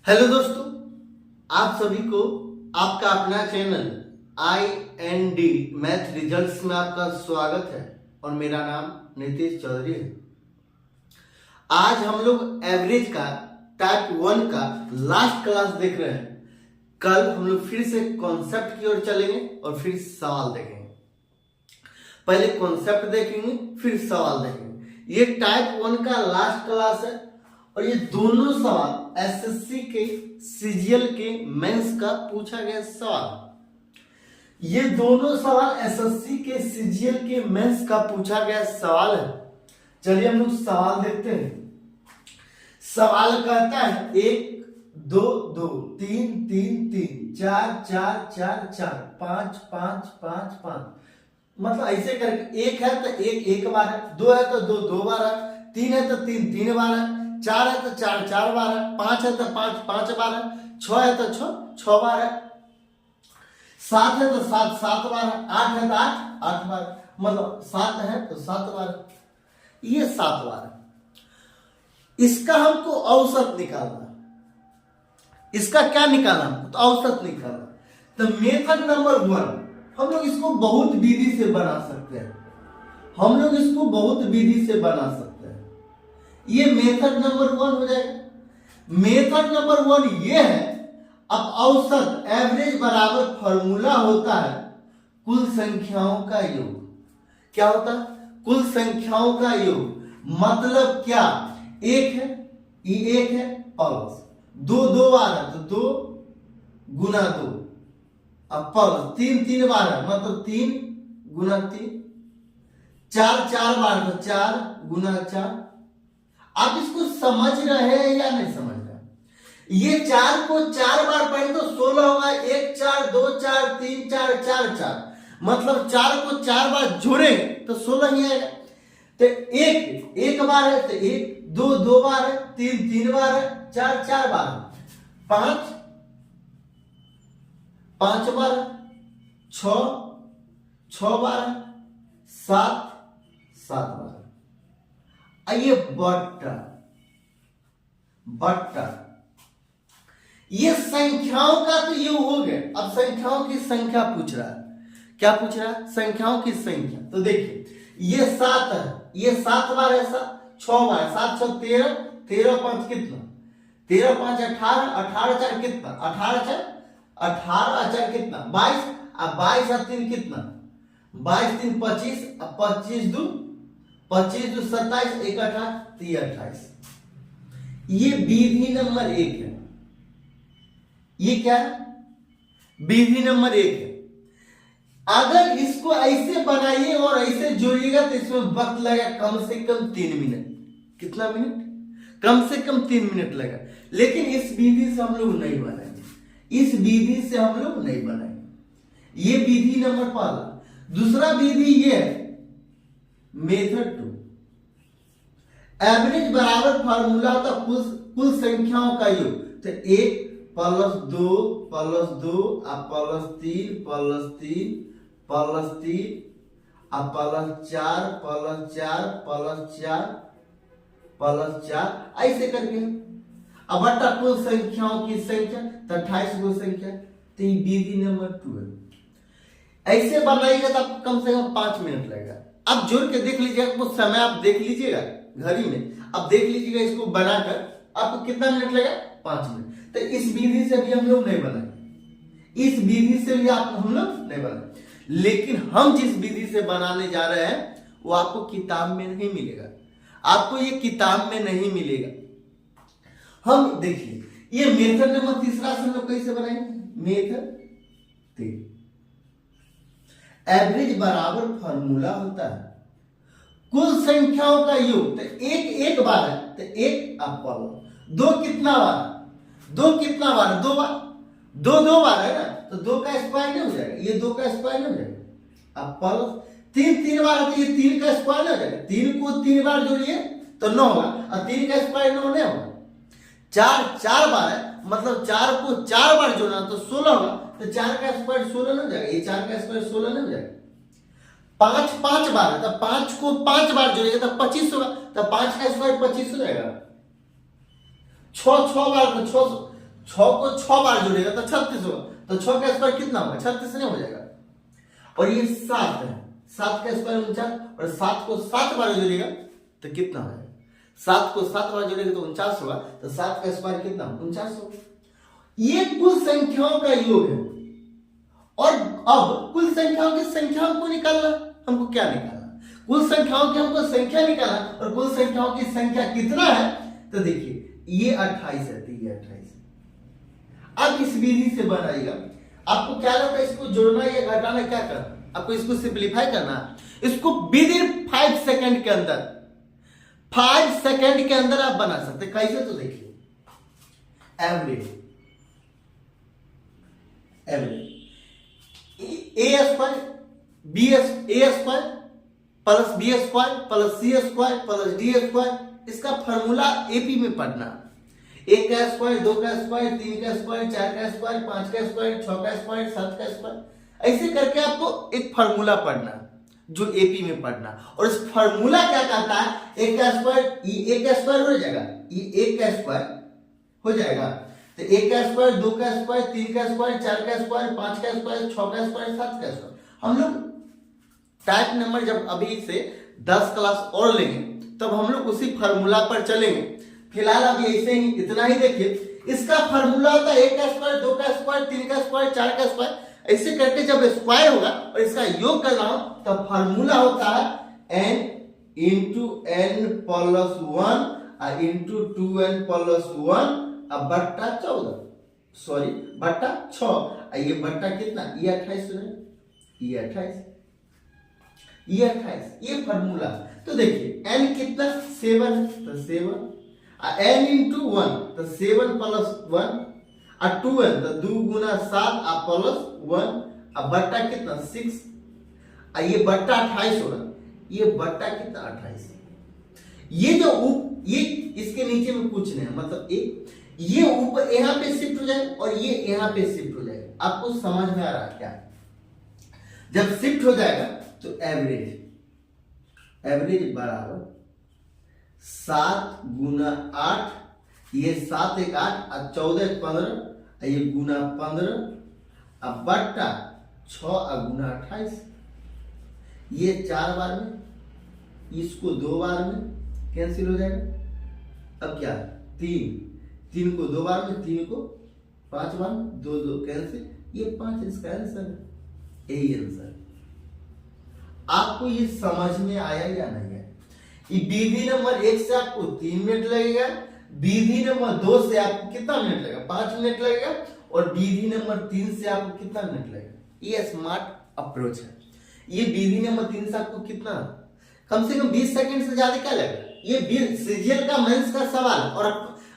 Hello दोस्तों, आप सभी को आपका अपना चैनल IND मैथ रिजल्ट्स में आपका स्वागत है और मेरा नाम नीतीश चौधरी है। आज हम लोग एवरेज का टाइप 1 का लास्ट क्लास देख रहे हैं। कल हम लोग फिर से कॉन्सेप्ट की ओर चलेंगे और फिर सवाल देखेंगे। पहले कॉन्सेप्ट देखेंगे फिर सवाल देखेंगे। ये टाइप 1 का लास्ट क्लास है और ये दोनों सवाल एसएससी के सीजीएल के मेंस का पूछा गया सवाल। ये दोनों सवाल एसएससी के सीजीएल के मेंस का पूछा गया सवाल है। चलिए हम लोग सवाल देखते हैं। सवाल कहता है 1 2 2 3 3 3 4 4 4 4 5 5 5 5 मतलब ऐसे करके एक है तो एक बार है, दो है तो दो बार है, तीन है तो तीन बार है, चार है तो चार बार है, पांच है तो पांच बार है, छह है तो छह बार है, सात है तो सात बार है, आठ है तो आठ बार, मतलब सात है तो सात बार है। ये 7 बार है। इसका हमको औसत निकालना। इसका क्या निकालना? तो औसत निकालना। तो मेथड नंबर 1 हम लोग इसको बहुत विधि से बना सकते हैं। ये मेथड नंबर 1 हो जाएगा। मेथड नंबर 1 ये है। अब औसत एवरेज बराबर फॉर्मूला होता है कुल संख्याओं का योग। क्या होता है? कुल संख्याओं का योग। मतलब क्या? एक है, ये एक है प्लस दो बार है तो 2 गुना 2, अब प्लस तीन बार है मतलब 3 गुना 3, चार बार तो 4 गुना 4। आप इसको समझ रहे हैं या नहीं समझ रहे? ये 4 को 4 बार पढ़े तो 16 होगा। 1 4 2 4 3 4 4 4 मतलब 4 को 4 बार जोड़े तो 16 ही आएगा। तो एक बार है तो 1, दो बार है, तीन बार है, चार बार है, 5 बार है, 6 बार है, 7 बार है। आइए बट्टा ये संख्याओं का तो योग हो गया। अब संख्याओं की संख्या पूछ रहा है। क्या पूछ रहा है? संख्याओं की संख्या। तो देखिए ये 7 है, ये 7 बार है, 6 बार, 7 6 13, 13 5 कितना? 13 5 18, 18 4 कितना? 18 4 कितना? 22, अब 22 और 3 कितना? 22 3 25, अब 25 2 27, 1 18, 3 28। ये विधि नंबर 1 है। ये क्या है? विधि नंबर 1 है। अगर इसको ऐसे बनाइए और ऐसे जोड़िएगा तो इसमें वक्त लगेगा कम से कम 3 मिनट। कितना मिनट? कम से कम 3 मिनट लगा। लेकिन इस विधि से हम लोग नहीं बनाएंगे। ये विधि नंबर पहला। दूसरा विधि ये है मेथड 2। एवरेज बराबर फार्मूला होता कुल संख्याओं का योग। तो 1 + 2 + 2 + 3 + 3 + 3 + 4 + 4 + 4 ऐसे करके। अब बट्टा कुल संख्याओं की संख्या तो 28 गो संख्या। तो ये विधि नंबर 2 है। ऐसे बनाइएगा तो आपको कम से कम 5 मिनट लगेगा। अब जोड़ के देख लीजिएगा, वो समय आप देख लीजिएगा घड़ी में। अब देख लीजिएगा इसको बनाकर आपको कितना मिनट लगेगा? 5 मिनट। तो इस विधि से भी हम लोग नहीं बनाएंगे। लेकिन हम जिस विधि से बनाने जा रहे हैं वो आपको किताब में नहीं मिलेगा। हम देखिए ये मेथड नंबर 3 से हम लोग कैसे बनाएंगे? मेथड 3 एवरेज बराबर फॉर्मूला होता है कुल संख्याओं का योग। तो एक बार है तो 1 अब 2 कितना बार? 2 बार है ना, तो 2 का स्क्वायर नहीं हो जाएगा। ये 2 का स्क्वायर नहीं हो जाएगा। अब प्लस 3 बार है तो ये 3 का स्क्वायर नहीं हो जाएगा। 3 को 3 बार जोड़िए तो 9 होगा और 3 का स्क्वायर 9 नहीं होगा। 4 बार है मतलब 4 को 4 बार जोड़ना तो 16 होगा। तो 4 का स्क्वायर 16 नहीं हो जाएगा। ये 4 का स्क्वायर 16 नहीं हो जाएगा। 5 बार है तो 5 को 5 बार जोड़िएगा तो 25 होगा। तो 5 का स्क्वायर 25 हो जाएगा। 6 बार तो 6 को 6 बार जोड़ेगा तो 36 होगा, तो 6 का स्क्वायर कितना होगा? 36 नहीं हो जाएगा। और ये 7 है, 7 का स्क्वायर 49, और 7 को 7 बार जोड़ेगा तो कितना हो जाएगा? 7 को 7 बार जोड़ेगा तो 49 होगा, तो 7 का स्क्वायर कितना? 49 होगा। ये कुल संख्याओं का योग है। और अब कुल संख्याओं की संख्याओं को निकालना, हमको क्या निकालना? कुल संख्याओं की हमको संख्या निकालना, और कुल संख्याओं की संख्या कितना है? तो देखिए ये 28 है, तो ये 28 है। अब इस विधि से बनाइएगा, आपको क्या लगता है? इसको जोड़ना या घटाना, क्या करना? आपको इसको सिंप्लीफाई करना, इसको विद इन 5 सेकंड के अंदर, 5 सेकंड के अंदर आप बना सकते। कैसे? तो देखिए average A square B A square plus B square plus C square plus D square, इसका फॉर्मूला एपी में पढ़ना। 1 का स्क्वायर, 2 का स्क्वायर, 3 का स्क्वायर, 4 का स्क्वायर, 5 का स्क्वायर, 6 का स्क्वायर, 7 का स्क्वायर, ऐसे करके आपको एक फॉर्मूला पढ़ना जो एपी में पढ़ना। और इस फॉर्मूला क्या कहता है? 1 का स्क्वायर, ये 1 का स्क्वायर हो जाएगा, ये 1 का स्क्वायर हो जाएगा, तो 1 का स्क्वायर, 2 का स्क्वायर, 3 का स्क्वायर, 4 का स्क्वायर, 5 का स्क्वायर, 6 का स्क्वायर, 7 का स्क्वायर। हम लोग टाइप नंबर जब अभी से 10 क्लास और लेंगे तब हम लोग उसी फार्मूला पर चलेंगे। फिलहाल अभी ऐसे ही इतना ही देखिए। इसका फार्मूला होता है 1 का स्क्वायर, 2 का स्क्वायर, 3 का स्क्वायर, 4 का स्क्वायर, ऐसे करके जब स्क्वायर होगा और इसका योग करना हो तब फार्मूला होता है n into n plus 1 into 2n plus 1 बट्टा 14, सॉरी बट्टा 6, ये बट्टा कितना? ये 28, ये 28, ये 28, ये फार्मूला। तो देखिए n कितना? 7, तो 7 n इंटू 1 तो 7 प्लस 1 और 2n तो 2 गुना 7 प्लस 1 बट्टा कितना? 6, ये बट्टा 28 होगा, ये बट्टा कितना? 28। ये जो ये इसके नीचे में कुछ नहीं, मतलब ये ऊपर यहाँ पे शिफ्ट हो जाए और ये यहाँ पे शिफ्ट हो जाएगा। आपको समझ में आ रहा है क्या? जब शिफ्ट हो जाएगा तो एवरेज बराबर 7 गुना 8, ये 7 एक 8 और 14 एक 15, ये गुना 15 अब बट्टा 6 और गुना 28, ये 4 बार में, इसको 2 बार में कैंसिल हो जाएगा। अब क्या? 3 को 2 बार में, 3 को 5 बार में, 2 कैंसिल, ये 5 इसका आंसर है। यही आंसर। आपको ये समझ में आया या नहीं है? विधि नंबर 1 से आपको 3 मिनट लगेगा, विधि नंबर 2 से आपको कितना मिनट लगेगा? 5 मिनट लगेगा, और विधि नंबर 3 से आपको कितना मिनट लगेगा? ये स्मार्ट अप्रोच है। ये विधि नंबर 3 से आपको कितना, कम से कम 20 सेकंड से ज्यादा क्या लगेगा? ये सीजीएल का मेंस का सवाल और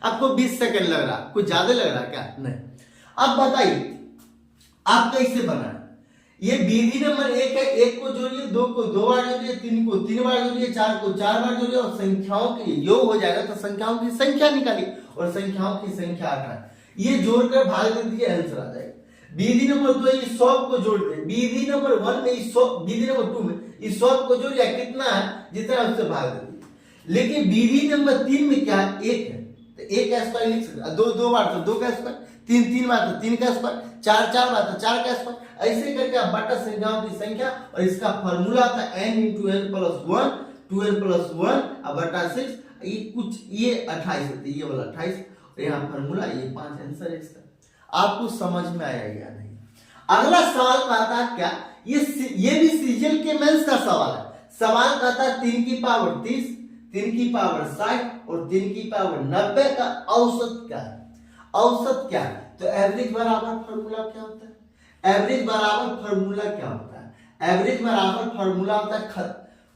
आपको 20 सेकंड लग रहा, कुछ ज्यादा लग रहा क्या? नहीं। अब बताइए आप कैसे बनाए? ये विधि नंबर 1 है, 1 को जोड़िए, 2 को 2 बार जोड़िए, 3 को 3 बार जोड़िए, 4 को 4 बार जोड़िए, और संख्याओं के योग हो जाएगा तो संख्याओं की संख्या निकालिए, और संख्याओं की संख्या 8 है। ये जोड़कर भाग दे दीजिए, आंसर आ जाएगा। विधि नंबर 2 इस 100 को जोड़ दें, विधि नंबर 1 में इस 100, विधि नंबर 2 में इस 100 को जोड़िए, कितना है जितना उससे भाग दे दीजिए। लेकिन विधि नंबर 3 में क्या है? 1 है, तो 1 का स्क्वायर लिख सकते, 2 बार तो 2 का स्क्वायर, 3 बार तो 3 का स्क्वायर, 4 बार तो 4 का स्क्वायर, ऐसे करके आप बटा संख्याओं की संख्या, और इसका फॉर्मूला आता है n into n plus 1, 2n plus 1 अब बटा 6, ये कुछ ये 28 होती है, ये वाला 28, और यहाँ फॉर्मूला ये 5 आंसर है इसका। आपको समझ में आया या नहीं? अगला सवाल कहता है क्या? ये भी सीजीएल के मेंस का सवाल है। सवाल कहता है 3 की पावर 30, 3 की पावर 60 और 3 की पावर 90 का औसत क्या है? औसत क्या है? तो एवरेज बराबर फॉर्मूला क्या होता है? एवरेज बराबर फॉर्मूला क्या होता है? एवरेज बराबर फॉर्मूला होता है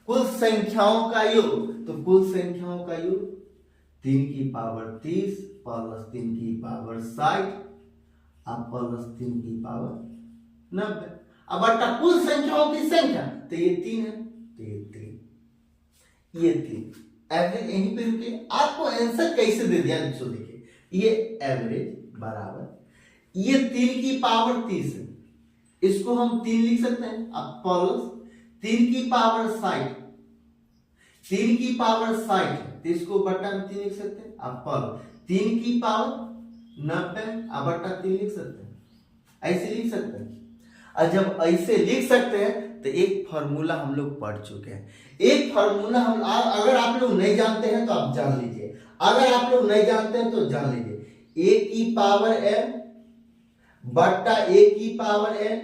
कुल संख्याओं का योग। तो कुल संख्याओं का योग 3 की पावर 30 प्लस 3 की पावर 60 अब प्लस 3 की पावर 90, अब बटा कुल संख्याओं की संख्या, तो ये 3 है, तो ये 3, ये 3। एवरेज यहीं पे रुके। आपको आंसर कैसे दे दिया? देखिए ये एवरेज बराबर ये 3 की पावर 30 है, इसको हम 3 लिख सकते हैं, अब प्लस 3 की पावर 60, 3 की पावर 60 तो इसको बटा में 3 लिख सकते हैं, अब प्लस 3 की पावर 90 आप बट्टा 3 लिख सकते हैं, ऐसे लिख सकते हैं। और जब ऐसे लिख सकते हैं तो एक फॉर्मूला हम लोग पढ़ चुके हैं। एक फॉर्मूला हम अगर आप लोग नहीं जानते हैं तो आप जान लीजिए, अगर आप लोग नहीं जानते हैं तो जान लीजिए, a की पावर m बट्टा a की पावर n,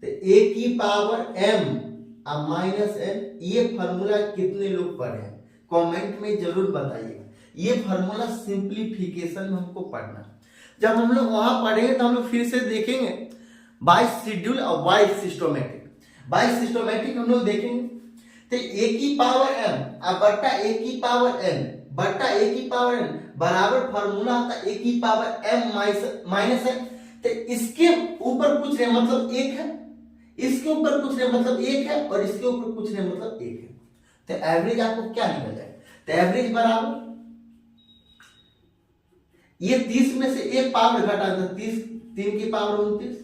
तो a की पावर m और माइनस n। ये फॉर्मूला कितने लोग पढ़े हैं कमेंट में जरूर बताइएगा। ये फॉर्मूला सिंप्लीफिकेशन में हमको पढ़ना, जब हम लोग वहां पढ़ेंगे तो हम लोग फिर से देखेंगे बाय शेड्यूल और बाय सिस्टोमेटिक। बाय सिस्टोमेटिक हम लोग देखेंगे तो a की पावर m और बट्टा a की पावर n बट्टा a की पावर n बराबर फॉर्मूला होता है a की पावर m माइनस n। तो इसके ऊपर कुछ नहीं मतलब एक है, इसके ऊपर कुछ नहीं मतलब एक है, और इसके ऊपर कुछ नहीं मतलब एक है। तो एवरेज आपको क्या निकल जाएगा, तो एवरेज बराबर ये 30 में से एक पावर घटा दो, 30 3 की पावर 29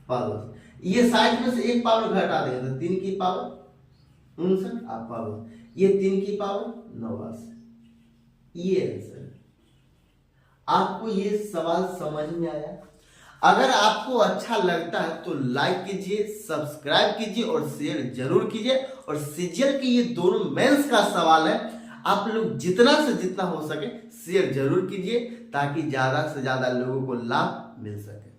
पावर, ये 60 में से एक पावर घटा देंगे तो 3 की पावर 59 आप पावर, ये 3 की पावर 89। ये आंसर है। आपको ये सवाल समझ में आया? अगर आपको अच्छा लगता है तो लाइक कीजिए, सब्सक्राइब कीजिए और शेयर जरूर कीजिए। और सीजीएल के ये दोनों मेंस का सवाल है, आप लोग जितना से जितना हो सके शेयर जरूर कीजिए ताकि ज्यादा से ज्यादा लोगों को लाभ मिल सके।